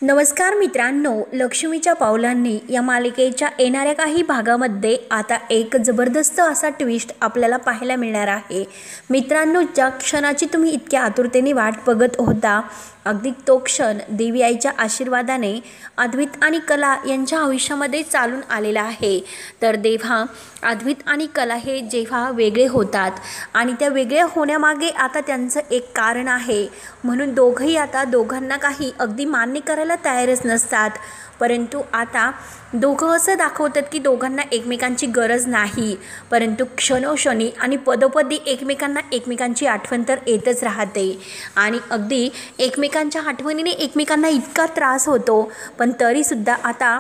नमस्कार मित्रांनो, लक्ष्मीच्या पावलांनी या मालिकेच्या येणाऱ्या काही भागामध्ये आता एक जबरदस्त असा ट्विस्ट आपल्याला पाहायला मिळणार आहे। मित्रांनो, ज्या क्षणाची तुम्ही इतक्या आतुरतेने वाट बघत होता, अगदी तो क्षण देवी आईच्या आशीर्वादाने अद्वैत आणि कला यांच्या आयुष्यामध्ये चालून आलेला आहे। तर देवा अद्वैत आणि कला हे जेव्हा वेगळे होतात आणि त्या वेगळ्या होण्यामागे आता त्यांचं एक कारण आहे, म्हणून दोघंही आता दोघांना काही अगदी मान्य करायला तयारच नसतात। परंतु आता दोघं असं दाखवतात की दोघांना एकमेकांची गरज नाही, परंतु क्षणोक्षणी आणि पदोपदी एकमेकांची आठवण तर येतच राहते आणि अगदी एकमेकांच्या आठवणीने एकमेकांना इतका त्रास होतो। पण तरीसुद्धा आता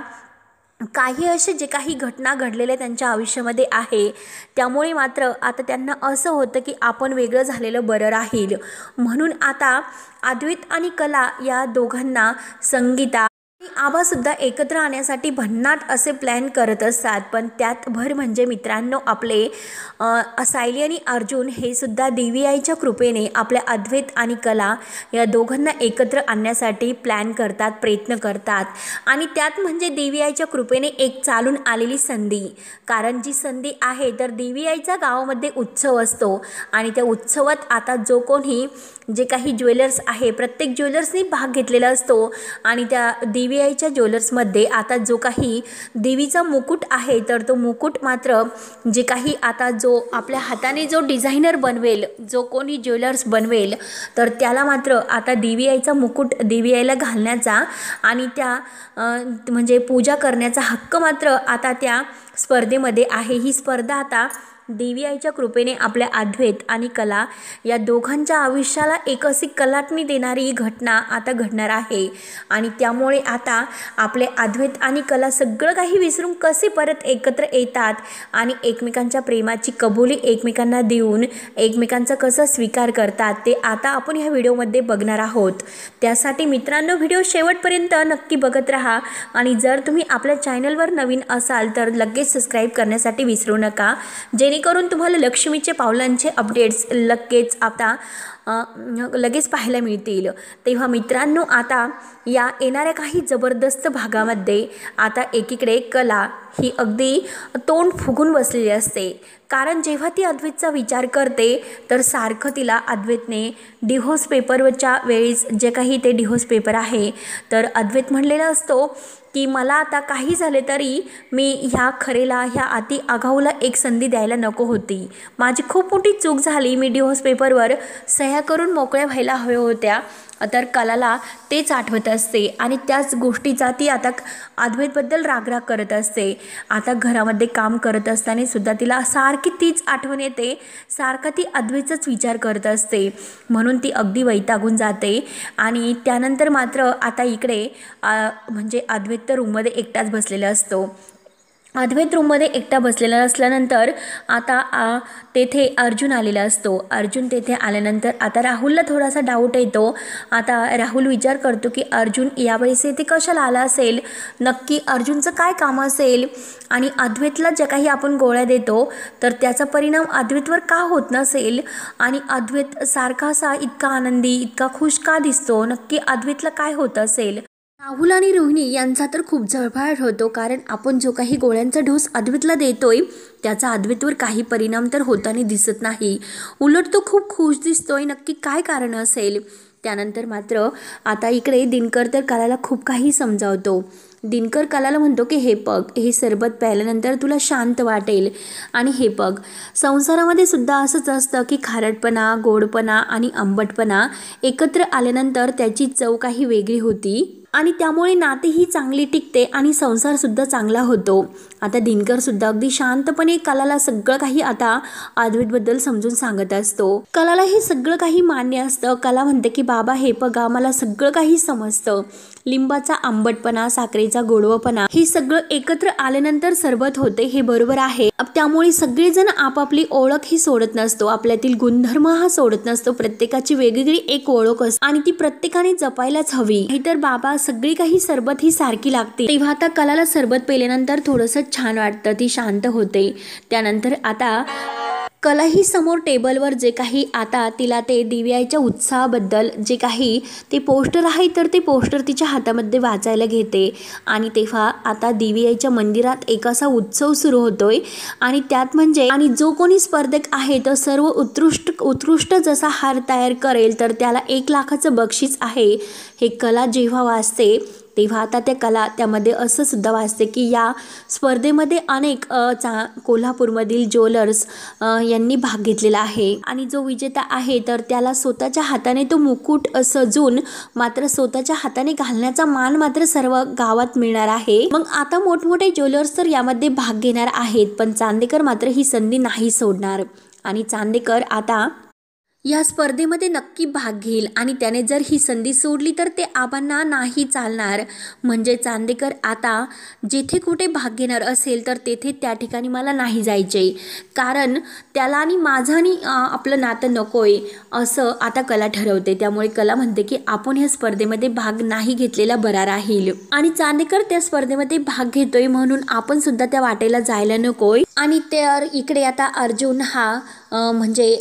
काही असे जे काही घटना घडलेल्या त्यांच्या आयुष्यामध्ये आहे, त्यामुळे मात्र आता त्यांना असं होतं की आपण वेगळं झालेलं बरं राहील। म्हणून आता अद्वैत आणि कला या दोघांना संगीता आबासुद्धा एकत्र आणण्यासाठी भन्नाट असे प्लॅन करत असतात। पण त्यात भर म्हणजे मित्रांनो, आपले सायली आणि अर्जुन हे सुद्धा देवी आईच्या कृपेने आपल्या अद्वैत आणि कला या दोघांना एकत्र आणण्यासाठी प्लॅन करतात, प्रयत्न करतात। आणि त्यात म्हणजे देवी आईच्या कृपेने एक चालून आलेली संधी, कारण जी संधी आहे तर देवी आईच्या गावामध्ये उत्सव असतो आणि त्या उत्सवात आता जो कोणी जे काही ज्वेलर्स आहे, प्रत्येक ज्वेलर्सनी भाग घेतलेला असतो आणि त्या देवी आईच्या ज्वेलर्समध्ये आता जो काही देवीचा मुकुट आहे, तर तो मुकुट मात्र जे काही आता जो आपल्या हाताने जो डिझायनर बनवेल, जो कोणी ज्वेलर्स बनवेल, तर त्याला मात्र आता देवी आईचा मुकुट देवी आईला घालण्याचा आणि त्या म्हणजे पूजा करण्याचा हक्क मात्र आता त्या स्पर्धेमध्ये आहे। ही स्पर्धा आता देवी आईच्या कृपेने आपल्या अद्वैत आणि कला या दोघांच्या आयुष्याला एक अशी कलाटणी देणारी घटना आता घडणार आहे आणि त्यामुळे आता आपले अद्वैत आणि कला सगळं काही विसरून कसे परत एकत्र येतात आणि एकमेकांच्या प्रेमाची कबुली एकमेकांना देऊन एकमेकांचा कसा स्वीकार करतात, ते आता आपण ह्या व्हिडिओमध्ये बघणार आहोत। त्यासाठी मित्रांनो, व्हिडिओ शेवटपर्यंत नक्की बघत राहा आणि जर तुम्ही आपल्या चॅनलवर नवीन असाल तर लगेच सबस्क्राईब करण्यासाठी विसरू नका, जेणेकरून तुम्हाला लक्ष्मीचे पावलांचे अपडेट्स लगेच पाहायला मिळतील। तेव्हा मित्रांनो, आता या येणाऱ्या काही जबरदस्त भागामध्ये आता एकीकडे कला ही अगदी तोंड फुगून बसलेली असते, कारण जेव्हा ती अद्वैतचा विचार करते तर सारखं तिला अद्वैतने डिव्होर्स पेपरच्या वेळेस जे काही ते डिव्होर्स पेपर आहे, तर अद्वैत म्हणलेला असतो की मला आता काही झाले तरी मी ह्या खरेला, ह्या अति आगाऊला एक संधी द्यायला नको होती, माझी खूप मोठी चूक झाली, मी डिव्होर्स पेपरवर सह्या करून मोकळ्या व्हायला हव्या होत्या। तर कलाला तेच आठवत असते आणि त्याच गोष्टीचा ती आता अद्वैतबद्दल रागराग करत असते। आता घरामध्ये काम करत असताना सुद्धा तिला सारखी तीच आठवण येते, सारखा ती अद्वैतचाच विचार करत असते, म्हणून ती अगदी वैतागून जाते। आणि त्यानंतर मात्र आता इकडे म्हणजे अद्वैत तर रूममध्ये एकटाच बसलेला असतो। अद्वैत रूममध्ये एकटा बसलेला असल्यानंतर आता तेथे अर्जुन आलेला असतो। अर्जुन तेथे आल्यानंतर आता राहुलला थोडासा डाऊट येतो। आता राहुल विचार करतो की अर्जुन यावेळेस इथे कशाला आला असेल, नक्की अर्जुनचं काय काम असेल आणि अद्वैतला ज्या काही आपण गोळ्या देतो तर त्याचा परिणाम अद्वैतवर का होत नसेल आणि अद्वैत सारखा असा इतका आनंदी, इतका खुश का दिसतो, नक्की अद्वैतला काय होत असेल। राहुल आणि रोहिणी यांचा तर खूप झळफळाट होतो, कारण आपण जो काही गोळ्यांचा डोस अद्वैतला देतोय त्याचा अद्वैतवर काही परिणाम तर होताना दिसत नाही, उलट तो खूप खुश दिसतोय, नक्की काय कारण असेल। त्यानंतर मात्र आता इकडे दिनकर तर कलाला खूप काही समजावतो। दिनकर कलाला म्हणतो की हे बघ, हे सरबत प्यायल्यानंतर तुला शांत वाटेल आणि हे बघ, संसारामध्ये सुद्धा असंच असतं की खारटपणा, गोडपणा आणि आंबटपणा एकत्र आल्यानंतर त्याची चव काही वेगळी होती आणि त्यामुळे नातेही चांगली टिकते आणि संसारसुद्धा चांगला होतो। आता दिनकरसुद्धा अगदी शांतपणे कलाला सगळं काही आता अद्वैतबद्दल समजून सांगत असतो। कलाला हे सगळं काही मान्य असतं। कला म्हणते की बाबा हे बघा, मला सगळं काही समजतं, लिंबाचा आंबटपणा, साखरेचा गोडवपणा हे सगळं एकत्र आल्यानंतर सरबत होते, हे बरोबर आहे। त्यामुळे सगळेजण आपापली ओळख ही सोडत नसतो, आपल्यातील गुणधर्म हा सोडत नसतो, प्रत्येकाची वेगवेगळी एक ओळख असते आणि ती प्रत्येकाने जपायलाच हवी, नाहीतर बाबा सगळी काही सरबत ही सारखी लागते। तेव्हा आता कलाला सरबत पेल्यानंतर थोडंसं छान वाटतं, ती शांत होते। त्यानंतर आता कलाही समोर टेबलवर जे काही आता तिला ते DVIच्या उत्साहाबद्दल जे काही ते पोस्टर आहे तर ते पोस्टर तिच्या हातामध्ये वाचायला घेते आणि तेव्हा आता DVIच्या मंदिरात एक असा उत्सव सुरू होतोय आणि त्यात म्हणजे आणि जो कोणी स्पर्धक आहे तर सर्व उत्कृष्ट जसा हार तयार करेल तर त्याला 1 लाखाचं बक्षीस आहे। हे कला जेव्हा वाचते तेव्हा आता त्या कला त्यामध्ये असं सुद्धा वाचते की या स्पर्धेमध्ये अनेक कोल्हापूरमधील ज्वेलर्स यांनी भाग घेतलेला आहे आणि जो विजेता आहे तर त्याला स्वतःच्या हाताने तो मुकुट सजून मात्र स्वतःच्या हाताने घालण्याचा मान मात्र सर्व गावात मिळणार आहे। मग आता मोठमोठे ज्वेलर्स तर यामध्ये भाग घेणार आहेत, पण चांदेकर मात्र ही संधी नाही सोडणार आणि चांदेकर आता या स्पर्धेमध्ये नक्की भाग घेईल आणि त्याने जर ही संधी सोडली तर ते आबांना नाही चालणार। म्हणजे चांदेकर आता जिथे कुठे भाग घेणार असेल तर तेथे त्या ठिकाणी मला नाही जायचे, कारण त्याला आणि माझं आणि आपलं नातं नकोय असं आता कला ठरवते। त्यामुळे कला म्हणते की आपण या स्पर्धेमध्ये भाग नाही घेतलेला बरा राहील आणि चांदेकर त्या स्पर्धेमध्ये भाग घेतोय म्हणून आपण सुद्धा त्या वाटेला जायला नकोय। आणि तर इकडे आता अर्जुन हा म्हणजे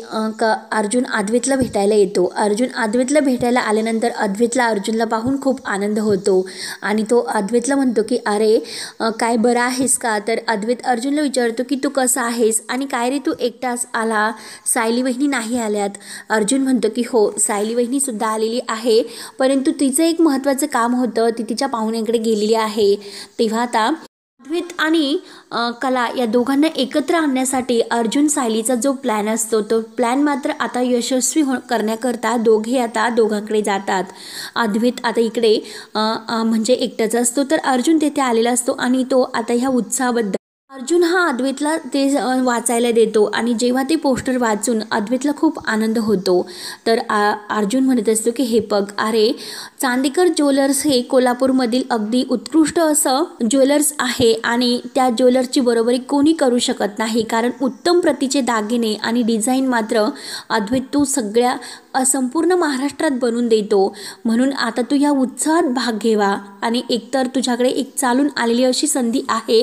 अर्जुन अद्वैतला भेटायला येतो। अर्जुन अद्वैतला भेटायला आल्यानंतर अद्वैतला अर्जुनला पाहून खूप आनंद होतो आणि तो अद्वैतला म्हणतो की अरे काय बरं आहेस का? तर अद्वैत अर्जुनला विचारतो की तू कसा आहेस आणि काय रे तू एकटाच आला, सायली वहिनी नाही आल्यात? अर्जुन म्हणतो की हो सायली वहिनी सुद्धा आलेली आहे, परंतु तिचं एक महत्त्वाचं काम होतं, ती तिच्या पाहुण्याकडे गेलेली आहे। तेव्हा आता अद्वैत आणि कला या दोघांना एकत्र आणण्यासाठी अर्जुन सायलीचा जो प्लॅन असतो तो प्लॅन मात्र आता यशस्वी करण्याकरता दोघे आता दोघांकडे जातात। अद्वैत आता इकडे म्हणजे एकटाच असतो तर अर्जुन तेथे आलेला असतो आणि तो आता ह्या उत्साहाबद्दल अर्जुन हा अद्वैतला ते वाचायला देतो आणि जेव्हा ते पोस्टर वाचून अद्वैतला खूप आनंद होतो तर अर्जुन म्हणत असतो की हे बघ अरे चांदेकर ज्वेलर्स हे कोल्हापूरमधील अगदी उत्कृष्ट असं ज्वेलर्स आहे आणि त्या ज्वेलर्सची बरोबरी कोणी करू शकत नाही, कारण उत्तम प्रतीचे दागिने आणि डिझाईन मात्र अद्वैत तू सगळ्या संपूर्ण महाराष्ट्रात बनवून देतो। म्हणून आता तू या उत्साहात भाग घ्यावा आणि एकतर तुझ्याकडे एक चालून आलेली अशी संधी आहे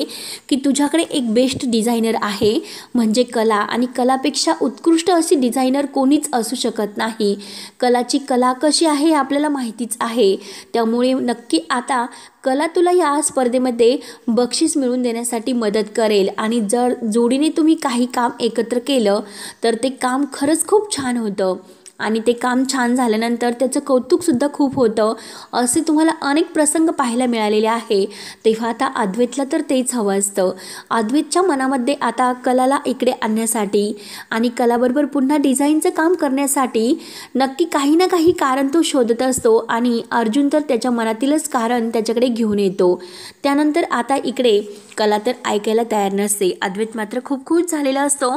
की तुझ्याकडे एक बेस्ट डिझायनर आहे म्हणजे कला आणि कलापेक्षा उत्कृष्ट अशी डिझायनर कोणीच असू शकत नाही। कलाची कला कशी आहे हे आपल्याला माहितीच आहे, त्यामुळे नक्की आता कला तुला या स्पर्धेमध्ये बक्षीस मिळवून देण्यासाठी मदत करेल आणि जर जोडीने तुम्ही काही काम एकत्र केलं तर ते काम खरंच खूप छान होतं आणि ते काम छान झाल्यानंतर त्याचं कौतुकसुद्धा खूप होतं, असे तुम्हाला अनेक प्रसंग पाहायला मिळालेले आहे। तेव्हा आता अद्वैतला तर तेच हवं असतं। अद्वैतच्या मनामध्ये आता कलाला इकडे आणण्यासाठी आणि कलाबरोबर पुन्हा डिझाईनचं काम करण्यासाठी नक्की काही ना काही कारण तो शोधत असतो आणि अर्जुन तर त्याच्या मनातीलच कारण त्याच्याकडे घेऊन येतो। त्यानंतर आता इकडे कला तर ऐकायला तयार नसते, अद्वैत मात्र खूप खुश झालेला असतो,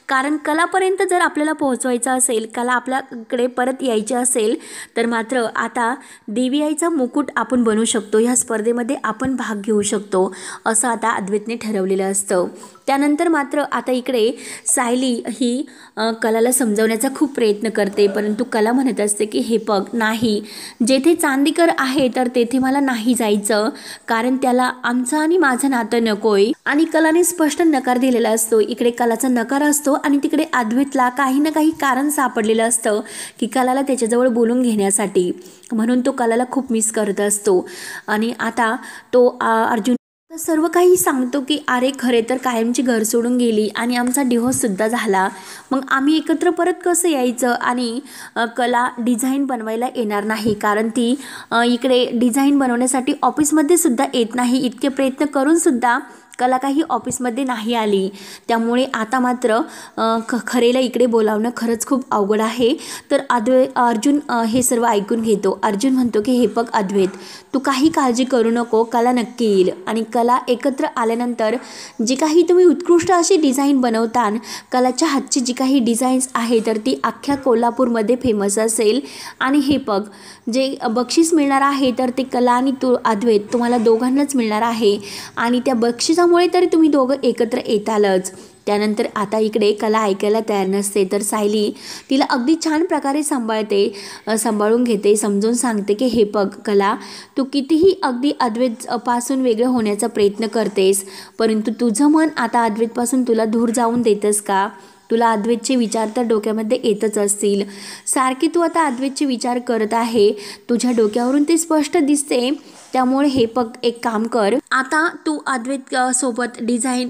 कारण कलापर्यंत जर आपल्याला पोहोचवायचं असेल, कला आपल्याकडे परत यायची असेल तर मात्र आता DVIचा मुकुट आपण बनवू शकतो, ह्या स्पर्धेमध्ये आपण भाग घेऊ शकतो असं आता अद्वैतने ठरवलेलं असतं। त्यानंतर मात्र आता इकडे सायली ही कलाला समजावण्याचा खूप प्रयत्न करते, परंतु कला म्हणत असते की हे बघ नाही, जेथे चांदेकर आहे तर तेथे मला नाही जायचं, कारण त्याला आमचं आणि माझं नातं नकोय आणि कलाने स्पष्ट नकार दिलेला असतो। इकडे कलाचा नकार असतो आणि तिकडे अद्वैतला काही ना काही कारण सापडलेलं असतं की कलाला त्याच्याजवळ बोलून घेण्यासाठी, म्हणून तो कलाला खूप मिस करत असतो आणि आता तो अर्जुन सर्व काही सांगतो की अरे खरे तर कायमची घर सोडून गेली आणि आमचा डिव्होर्ससुद्धा झाला, मग आम्ही एकत्र परत कसं यायचं? आणि कला डिझाईन बनवायला येणार नाही, कारण ती इकडे डिझाईन बनवण्यासाठी ऑफिसमध्ये सुद्धा येत नाही, इतके प्रयत्न करूनसुद्धा कला काही ऑफिसमध्ये नाही आली, त्यामुळे आता मात्र खरेला इकडे बोलावणं खरंच खूप अवघड आहे। तर अर्जुन हे सर्व ऐकून घेतो। अर्जुन म्हणतो की हे बघ अद्वैत, तू काही काळजी करू नको, कला नक्की येईल आणि कला एकत्र आल्यानंतर जी काही तुम्ही उत्कृष्ट अशी डिझाईन बनवता, कलाच्या हातची जी काही डिझाईन्स आहे तर ती अख्ख्या कोल्हापूरमध्ये फेमस असेल आणि हे बघ जे बक्षीस मिळणार आहे तर ते कला आणि अद्वैत तुम्हाला दोघांनाच मिळणार आहे आणि त्या बक्षिसामुळे तरी तुम्ही दोघं एकत्र येतालच। त्यानंतर आता इकडे कला ऐकायला तयार नसते, तर सायली तिला अगदी छान प्रकारे सांभाळून घेते, समजून सांगते की हे बघ कला, तू कितीही अगदी अद्वैतपासून वेगळं होण्याचा प्रयत्न करतेस, परंतु तुझं मन आता अद्वैतपासून तुला दूर जाऊन देतस का? तुला अद्वैतचे विचार तर डोक्यामध्ये येतच असतील. सारखे तू आता अद्वैतचे विचार करत आहे, तुझ्या डोक्यावरून ते स्पष्ट दिसते. त्यामुळे हे एक काम कर, आता तू अद्वैत सोबत डिझाईन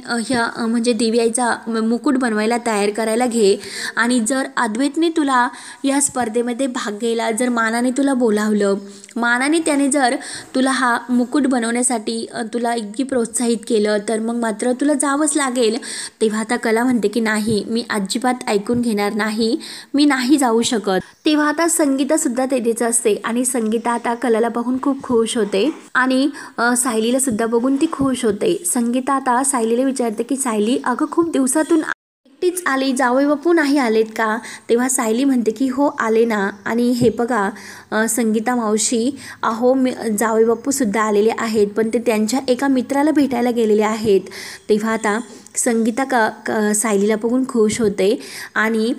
म्हणजे दिव्याचा मुकुट बनवायला तयार करायला घे. आणि जर अद्वैतने तुला या स्पर्धेमध्ये भाग घ्यायला जर मानाने तुला बोलावलं, मानाने त्याने जर तुला हा मुकुट बनवण्यासाठी तुला इतकी प्रोत्साहित केलं, तर मग मात्र तुला जावंच लागेल. तेव्हा आता कला म्हणते की नाही, मी अजिबात ऐकून घेणार नाही, मी नाही जाऊ शकत. तेव्हा आता संगीतासुद्धा तेथेच असते आणि संगीता आता कलाला बघून खूप खुश होते आणि सायलीला सुद्धा बघून ती खुश होते. संगीता आता सायलीला विचारते की सायली, अगं खूप दिवसातून एकटीच आली, जावई बापू नाही आलेत का? तेव्हा सायली म्हणते की हो आले ना. आणि हे बघा संगीता मावशी, अहो जावई बापूसुद्धा आलेले आहेत, पण ते त्यांच्या एका मित्राला भेटायला गेलेले आहेत. तेव्हा आता संगीता सायलीला बघून खुश होते आणि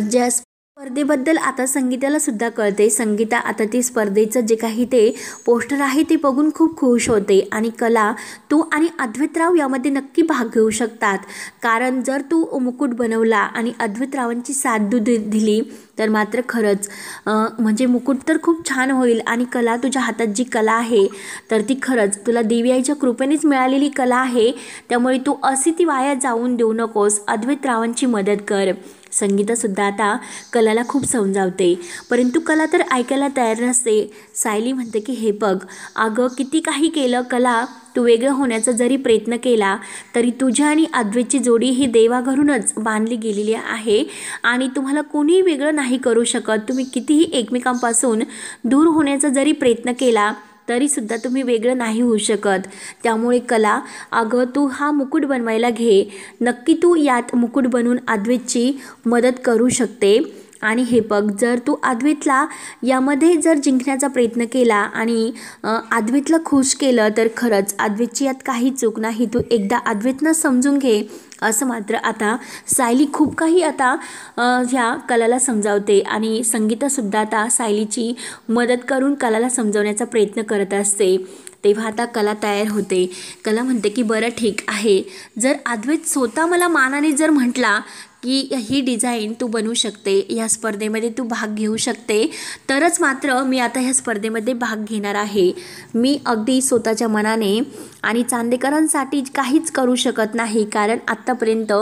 ज्या स्पर्धेबद्दल आता संगीताला सुद्धा कळते. संगीता आता ती स्पर्धेचं जे काही ते पोस्टर आहे ते बघून खूप खुश होते. आणि कला, तू आणि अद्वैतराव यामध्ये नक्की भाग घेऊ शकतात, कारण जर तू मुकुट बनवला आणि अद्वैतरावांची साथ दिली तर मात्र खरंच म्हणजे मुकुट तर खूप छान होईल. आणि कला, तुझ्या हातात जी कला आहे तर ती खरंच तुला देवीआईच्या कृपेनेच मिळालेली कला आहे, त्यामुळे तू अशी ती वाया जाऊन देऊ नकोस, अद्वैतरावांची मदत कर. संगीतासुद्धा आता कलाला खूप समजावते, परंतु कला तर ऐकायला तयार नसते. सायली म्हणते की हे बघ, अगं किती काही केलं कला, तू वेगळं होण्याचा जरी प्रयत्न केला तरी तुझ्या आणि अद्वैतची जोडी ही देवाघरूनच बांधली गेलेली आहे आणि तुम्हाला कोणीही वेगळं नाही करू शकत. तुम्ही कितीही एकमेकांपासून दूर होण्याचा जरी प्रयत्न केला तरीसुद्धा तुम्ही वेगळं नाही होऊ शकत. त्यामुळे कला, अगं तू हा मुकुट बनवायला घे, नक्की तू यात मुकुट बनवून अद्वैतची मदत करू शकते. आणि हे बघ, जर तू अद्वैतला यामध्ये जर जिंकण्याचा प्रयत्न केला आणि अद्वैतला खुश केलं तर खरंच अद्वैतची यात काही चूक नाही, तू एकदा अद्वैतना समजून घे, असं मात्र आता सायली खूप काही आता ह्या कलाला समजावते. आणि संगीतासुद्धा आता सायलीची मदत करून कलाला समजवण्याचा प्रयत्न करत असते. तेव्हा आता कला तयार होते. कला म्हणते की बरं ठीक आहे, जर अद्वैत स्वतः मला मानाने जर म्हटला की ही डिझाईन तू बनवू शकते, ह्या स्पर्धेमध्ये तू भाग घेऊ शकते, तरच मात्र मी आता ह्या स्पर्धेमध्ये भाग घेणार आहे. मी अगदी स्वतःच्या मनाने आणि चांदेकरांसाठी काहीच करू शकत नाही, कारण आत्तापर्यंत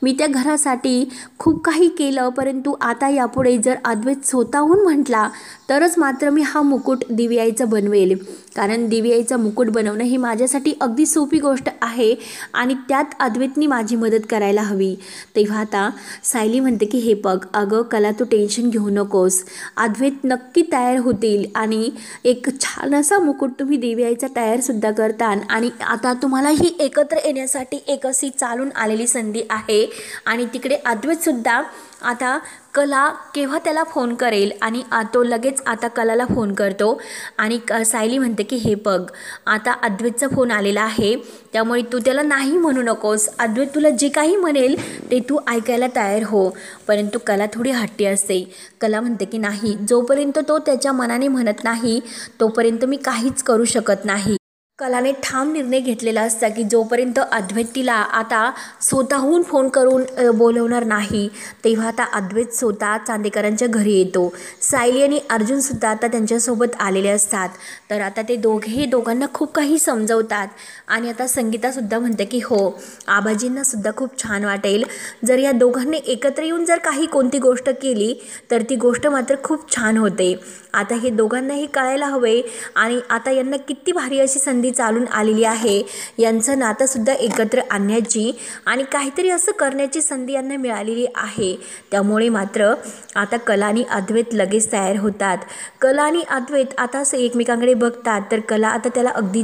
मी त्या घरासाठी खूप काही केलं, परंतु आता यापुढे जर अद्वैत स्वतःहून म्हटला तरच मात्र मी हा मुकुट दिव्याईचा बनवेल, कारण दिव्याईचा मुकुट बनवणं ही माझ्यासाठी अगदी सोपी गोष्ट आहे आणि त्यात अद्वैतनी माझी मदत करायला हवी. तेव्हा आता सायली म्हणते की हे बघ, अगं कला तू टेन्शन घेऊ नकोस, अद्वैत नक्की तयार होतील आणि एक छान असा मुकुट तुम्ही दिव्याईचा तयारसुद्धा करताल. आणि आता तुम्हाला ही एकत्र येण्यासाठी एक अशी चालून आलेली संधी आहे. आणि तिकडे अद्वैतसुद्धा आता कला केव्हा त्याला फोन करेल आणि तो लगेच आता कलाला फोन करतो. आणि सायली म्हणते की हे बघ, आता अद्वैतचा फोन आलेला आहे, त्यामुळे तू त्याला नाही म्हणू नकोस, अद्वैत तुला जे काही म्हणेल ते तू ऐकायला तयार हो. परंतु कला थोडी हट्टी असते. कला म्हणते की नाही, जोपर्यंत तो त्याच्या मनाने म्हणत नाही तोपर्यंत मी काहीच करू शकत नाही. कलाने ठाम निर्णय घेतलेला असता की जोपर्यंत अद्वैत तिला आता स्वतःहून फोन करून बोलवणार नाही, तेव्हा आता अद्वैत स्वतः चांदेकरांच्या घरी येतो. सायली आणि अर्जुनसुद्धा आता त्यांच्यासोबत आलेले असतात. तर आता ते दोघांना खूप काही समजवतात. आणि आता संगीतासुद्धा म्हणते की हो, आबाजींनासुद्धा खूप छान वाटेल जर या दोघांनी एकत्र येऊन जर काही कोणती गोष्ट केली तर ती गोष्ट मात्र खूप छान होते. आता हे दोघांनाही कळायला हवे आणि आता यांना किती भारी अशी संधी चालून आलेली आहे, यांचं नातंसुद्धा एकत्र आणण्याची आणि काहीतरी असं करण्याची संधी यांना मिळालेली आहे. त्यामुळे मात्र आता कला आणि अद्वैत लगेच तयार होतात. कला आणि अद्वैत आता असं एकमेकांकडे बघतात, तर कला आता त्याला अगदी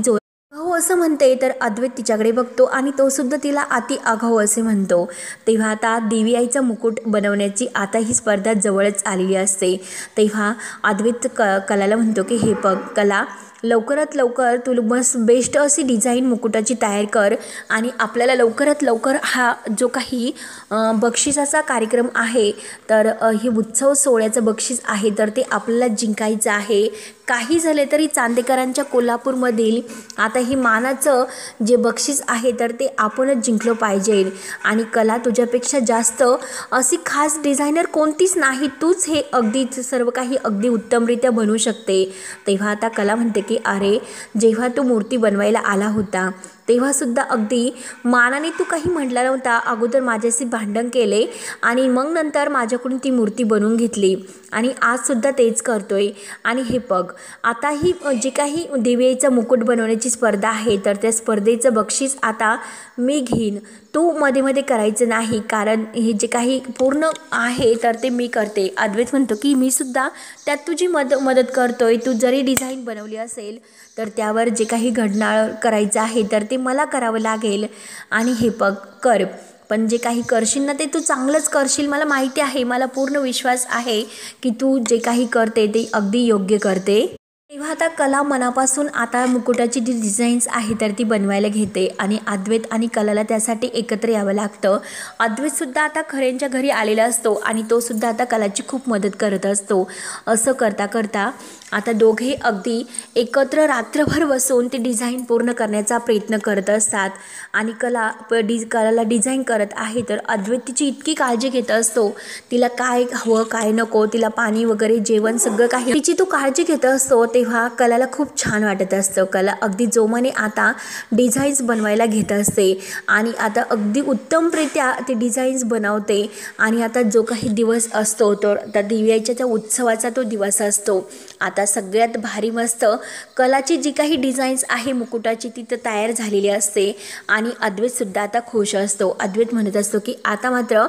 हो असं म्हणते, तर अद्वैत तिच्याकडे बघतो आणि तो सुद्धा तिला अति आगाऊ असे म्हणतो. तेव्हा आता देवीआईचा मुकुट बनवण्याची आता ही स्पर्धा जवळच आलेली असते. तेव्हा अद्वैत कलाला म्हणतो की हे बघ कला, लवकरात लवकर तू बेस्ट अशी डिझाईन मुकुटाची तयार कर आणि आपल्याला लवकरात लवकर हा जो काही बक्षिसाचा कार्यक्रम आहे, तर हे उत्सव सोहळ्याचं बक्षीस आहे, तर ते आपल्याला जिंकायचं आहे. काही झाले तरी चांदेकरांच्या कोल्हापूरमधील आता ही मानाचं जे बक्षीस आहे तर ते आपणच जिंकलं पाहिजे आणि कला तुझ्यापेक्षा जास्त अशी खास डिझायनर कोणतीच नाही, तूच हे अगदीच सर्व काही अगदी उत्तमरित्या बनवू शकते. तेव्हा आता कला म्हणते की अरे जेव्हा तू मूर्ती बनवायला आला होता तेव्हासुद्धा अगदी मानाने तू काही म्हटला नव्हता, अगोदर माझ्याशी भांडण केले आणि मग नंतर माझ्याकडून ती मूर्ती बनवून घेतली आणि आजसुद्धा तेच करतोय. आणि हे बघ आता ही जे काही दिव्याचा मुकुट बनवण्याची स्पर्धा आहे तर त्या स्पर्धेचं बक्षीस आता मी घेईन, तू मध्ये मध्ये करायचं नाही, कारण हे जे काही पूर्ण आहे तर ते मी करते. अद्वैत म्हणतो की मी सुद्धा त्यात तुझी मदत करतोय, तू जरी डिझाईन बनवली असेल तर त्यावर जे काही घडणाळ करायचं आहे तर ते मला करावं लागेल आणि हे बघ कर, पण जे काही करशील ना ते तू चांगलंच करशील, मला माहिती आहे, मला पूर्ण विश्वास आहे की तू जे काही करते ते अगदी योग्य करते. तेव्हा आता कला मनापासून आता मुकुटाची जी डिझाईन्स आहे तर ती बनवायला घेते आणि अद्वैत आणि कलाला त्यासाठी एकत्र यावं लागतं. अद्वैतसुद्धा आता खऱ्यांच्या घरी आलेला असतो आणि तो सुद्धा आता कलाची खूप मदत करत असतो. असं करता करता आता दोघे अगदी एकत्र रात्रभर बसून ती डिझाईन पूर्ण करण्याचा प्रयत्न करत असतात आणि कलाला डिझाईन करत आहे तर अद्वैत तिची इतकी काळजी घेत असतो, तिला काय हवं काय नको, तिला पाणी वगैरे जेवण सगळं काही तिची तो काळजी घेत असतो. तेव्हा कलाला खूप छान वाटत असतं. कला अगदी जोमाने आता डिझाईन्स बनवायला घेत असते आणि आता अगदी उत्तमरित्या ते डिझाईन्स बनवते आणि आता जो काही दिवस असतो तो त्या दिव्याच्या त्या उत्सवाचा तो दिवस असतो. आता सगळ्यात भारी मस्त कलाची जी काही डिझाईन्स आहे मुकुटाची ती तर तयार झालेली असते आणि अद्वैतसुद्धा आता खुश असतो. अद्वैत म्हणत असतो की आता मात्र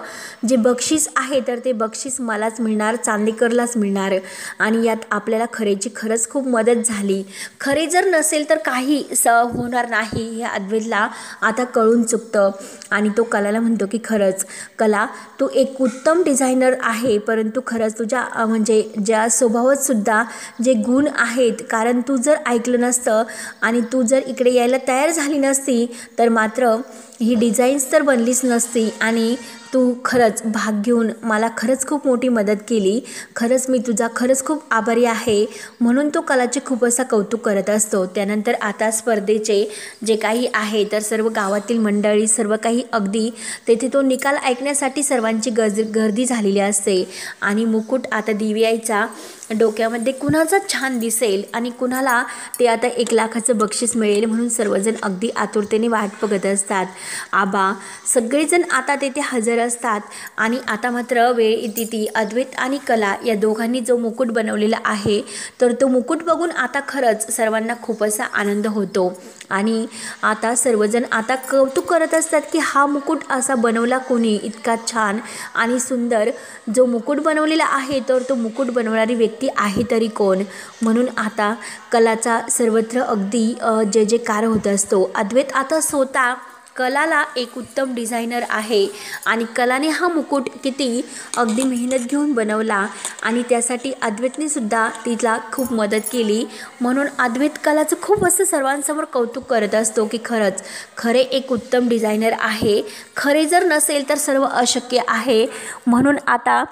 जे बक्षीस आहे तर ते बक्षीस मलाच मिळणार, चांदेकरलाच मिळणार आणि यात आपल्याला खरेची खरंच खूप मदत झाली. खरे जर नसेल तर काही होणार नाही हे अद्वैतला आता कळून चुकतं आणि तो कलाला म्हणतो की खरंच कला तू एक उत्तम डिझायनर आहे, परंतु खरंच तुझ्या म्हणजे ज्या स्वभावात सुद्धा जे गुण आहेत, कारण तू जर ऐकलं नसतं आणि तू जर इकडे यायला तयार झाली नसती तर मात्र ही डिझाईन्स तर बनलीच नसती आणि तू खरंच भाग घेऊन मला खरंच खूप मोठी मदत केली. खरंच मी तुझा खरंच खूप आभारी आहे. म्हणून तो कलाचे खूप असा कौतुक करत असतो. त्यानंतर आता स्पर्धेचे जे काही आहे तर सर्व गावातील मंडळी सर्व काही अगदी तेथे तो निकाल ऐकण्यासाठी सर्वांची गर्दी झालेली असते आणि मुकुट आता दिव्याचा डोक्यामध्ये कुणाचा छान दिसेल आणि कुणाला ते आता 1 लाखाचं बक्षीस मिळेल म्हणून सर्वजण अगदी आतुरतेने वाट बघत असतात. आबा सगळेजण आता तेथे हजर असतात आणि आता मात्र वेळ येते ती अद्वैत आणि कला या दोघांनी जो मुकुट बनवलेला आहे तर तो मुकुट बघून आता खरंच सर्वांना खूप असा आनंद होतो आणि आता सर्वजण आता कौतुक करत असतात की हा मुकुट असा बनवला कोणी, इतका छान आणि सुंदर जो मुकुट बनवलेला आहे तर तो मुकुट बनवणारी व्यक्ती आहे तरी कोण. म्हणून आता कलाचा सर्वत्र अगदी जय जयकार होत असतो. अद्वैत आता स्वतः कलाला एक उत्तम डिझायनर आहे आणि कलाने हा मुकुट किती अगदी मेहनत घेऊन बनवला आणि त्यासाठी अद्वैतने सुद्धा तिला खूप मदत केली. म्हणून अद्वैत कलाचं खूप असं सर्वांसमोर कौतुक करत असतो की खरंच खरे एक उत्तम डिझायनर आहे, खरे जर नसेल तर सर्व अशक्य आहे. म्हणून आता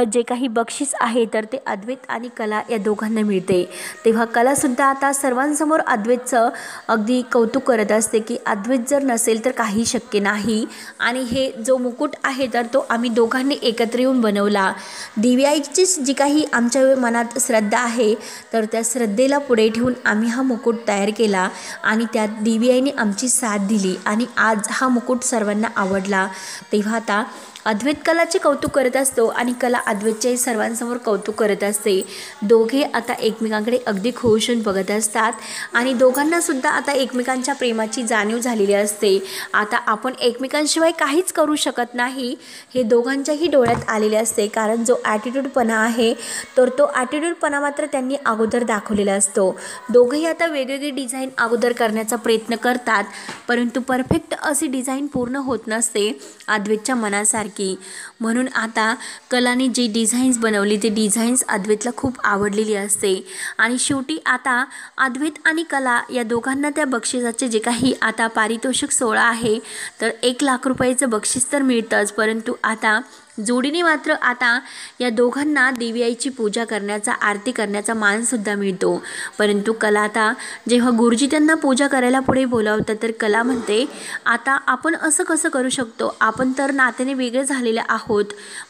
जे काही बक्षीस आहे तर ते अद्वैत आणि कला या दोघांना मिळते. तेव्हा कलासुद्धा आता सर्वांसमोर अद्वैतचं अगदी कौतुक करत असते की अद्वैत जर नसेल तर काही शक्य नाही आणि हे जो मुकुट आहे तर तो आम्ही दोघांनी एकत्र येऊन बनवला. दिव्याचीच जी काही आमच्या मनात श्रद्धा आहे तर त्या श्रद्धेला पुढे ठेवून आम्ही हा मुकुट तयार केला आणि त्यात दिव्याने आमची साथ दिली आणि आज हा मुकुट सर्वांना आवडला. तेव्हा आता अद्वैत कलाचे कौतुक करत असतो आणि कला अद्वैतच्याही सर्वांसमोर कौतुक करत असते. दोघे आता एकमेकांकडे अगदी खुश होऊन बघत असतात आणि दोघांनासुद्धा आता एकमेकांच्या प्रेमाची जाणीव झालेली असते. आता आपण एकमेकांशिवाय काहीच करू शकत नाही हे दोघांच्याही डोळ्यात आलेले असते, कारण जो ॲटिट्यूडपणा आहे तर तो ॲटिट्यूडपणा मात्र त्यांनी अगोदर दाखवलेला असतो. दोघंही आता वेगवेगळी डिझाईन अगोदर करण्याचा प्रयत्न करतात, परंतु परफेक्ट अशी डिझाईन पूर्ण होत नसते अद्वैतच्या मनासारखी. म्हणून आता कलाने जी डिझाईन्स बनवली ती डिझाईन्स अद्वैतला खूप आवडलेली असते आणि शेवटी आता अद्वैत आणि कला या दोघांना त्या बक्षिसाचे जे काही आता पारितोषिक 16 आहे तर 1 लाख रुपयाचं बक्षीस तर मिळतंच, परंतु आता जोडीने मात्र आता या दोघांना देवी आईची पूजा करण्याचा, आरती करण्याचा मानसुद्धा मिळतो. परंतु कला आता जेव्हा गुरुजी त्यांना पूजा करायला पुढे बोलावतात तर कला म्हणते, आता आपण असं कसं करू शकतो, आपण तर नात्याने वेगळे झालेले आहोत,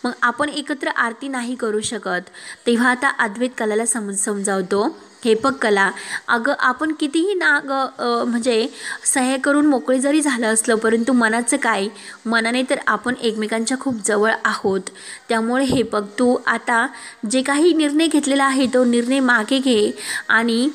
मग आपण एकत्र आरती नाही करू शकत. तेव्हा आता अद्वैत कलाला समजावतो, हे बघ कला, अगं आपण कितीही म्हणजे सह्या करून मोकळे जरी झालं असलं, परंतु मनाचं काय, मनाने तर आपण एकमेकांच्या खूप जवळ आहोत. त्यामुळे हे बघ, तू आता जे काही निर्णय घेतलेला आहे तो निर्णय मागे घे आणि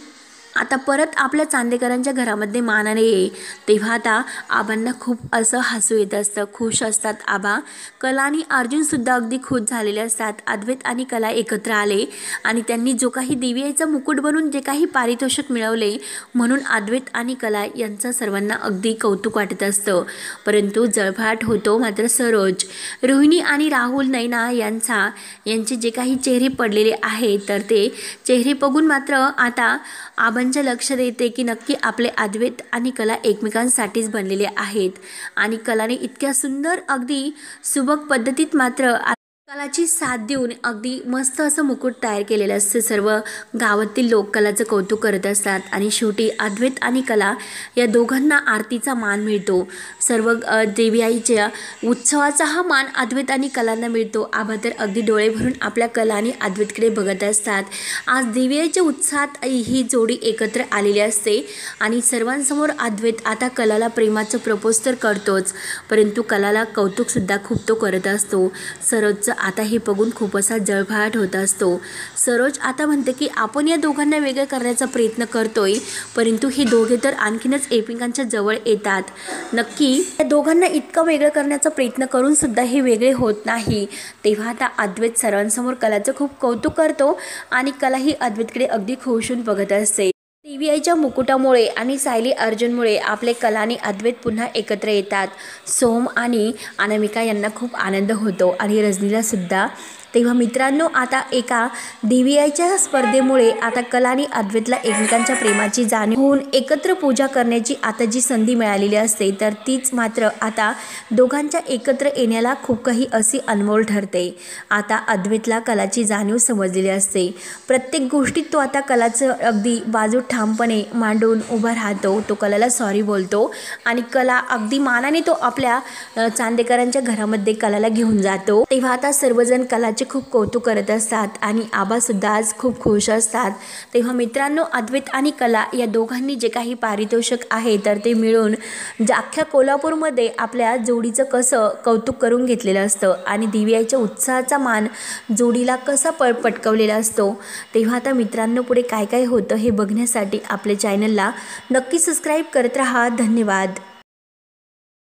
आता परत आपल्या चांदेकरांच्या घरामध्ये मानाने ये. तेव्हा आता आबांना खूप असं हसू येत असतं, खुश असतात आबा. कला आणि अर्जुनसुद्धा अगदी खुश झालेले असतात. अद्वैत आणि कला एकत्र आले आणि त्यांनी जो काही देवी आईचा मुकुट बनून जे काही पारितोषिक मिळवले म्हणून अद्वैत आणि कला यांचं सर्वांना अगदी कौतुक वाटत असतं. परंतु जळफाट होतो मात्र सरोज, रोहिणी आणि राहुल नैना यांचे जे काही चेहरे पडलेले आहेत तर ते चेहरे बघून मात्र आता आबांच्या लक्षात येते की नक्की आपले अद्वैत आणि कला एकमेकांसाठीच बनलेले आहेत. आणि कलाने इतक्या सुंदर अगदी सुबक पद्धतीत मात्र कलाची साथ देऊन अगदी मस्त असं मुकुट तयार केलेलं असतं. सर्व गावातील लोक कलाचं कौतुक करत असतात आणि शेवटी अद्वैत आणि कला या दोघांना आरतीचा मान मिळतो. सर्व देवी आईच्या उत्सवाचा हा मान अद्वैत आणि कलांना मिळतो. आबा तर अगदी डोळे भरून आपल्या कला आणि अद्वैतकडे बघत असतात. आज देवी आईच्या उत्साहात ही जोडी एकत्र आलेली असते आणि सर्वांसमोर अद्वैत आता कलाला प्रेमाचं प्रपोज तर करतोच, परंतु कलाला कौतुकसुद्धा खूप तो करत असतो. सरोजचं आता हे बघून खूप असा जळफाट होत असतो. सरोज आता म्हणते की आपण या दोघांना वेगळं करण्याचा प्रयत्न करतोय, परंतु हे दोघे तर आणखीनच एकमेकांच्या जवळ येतात. नक्की या दोघांना इतकं वेगळं करण्याचा प्रयत्न करून सुद्धा हे वेगळे होत नाही. तेव्हा आता अद्वैत सर्वांसमोर कलाचं खूप कौतुक करतो आणि कला ही अद्वैतकडे अगदी खुश होऊन बघत असते. देवी आईच्या मुकुटामुळे आणि सायली अर्जुनमुळे आपले कला आणि अद्वैत पुन्हा एकत्र येतात. सोम आणि अनामिका यांना खूप आनंद होतो आणि रजनीला सुद्धा. तेव्हा मित्रांनो, आता एका देवी आईच्या स्पर्धेमुळे आता कला आणि अद्वैतला एकमेकांच्या प्रेमाची जाणीव होऊन एकत्र पूजा करण्याची आता जी संधी मिळालेली असते तर तीच मात्र आता दोघांच्या एकत्र येण्याला खूप काही अशी अनमोल ठरते. आता अद्वैतला कलाची जाणीव समजलेली असते. प्रत्येक गोष्टीत तो आता कलाचं अगदी बाजू ठामपणे मांडून उभा राहतो. तो कलाला सॉरी बोलतो आणि कला अगदी मानाने तो आपल्या चांदेकरांच्या घरामध्ये कलाला घेऊन जातो. तेव्हा आता सर्वजण कलाचे खूप कौतुक करत असतात आणि आबासुद्धा आज खूप खुश असतात. तेव्हा मित्रांनो, अद्वैत आणि कला या दोघांनी जे काही पारितोषिक आहे तर ते मिळून अख्ख्या कोल्हापूरमध्ये आपल्या जोडीचं कसं कौतुक करून घेतलेलं असतं आणि देवी आईच्या उत्साहाचा मान जोडीला कसा पटकवलेला असतो. तेव्हा आता मित्रांनो, पुढे काय काय होतं हे बघण्यासाठी आपल्या चॅनलला नक्की सबस्क्राईब करत राहा. धन्यवाद.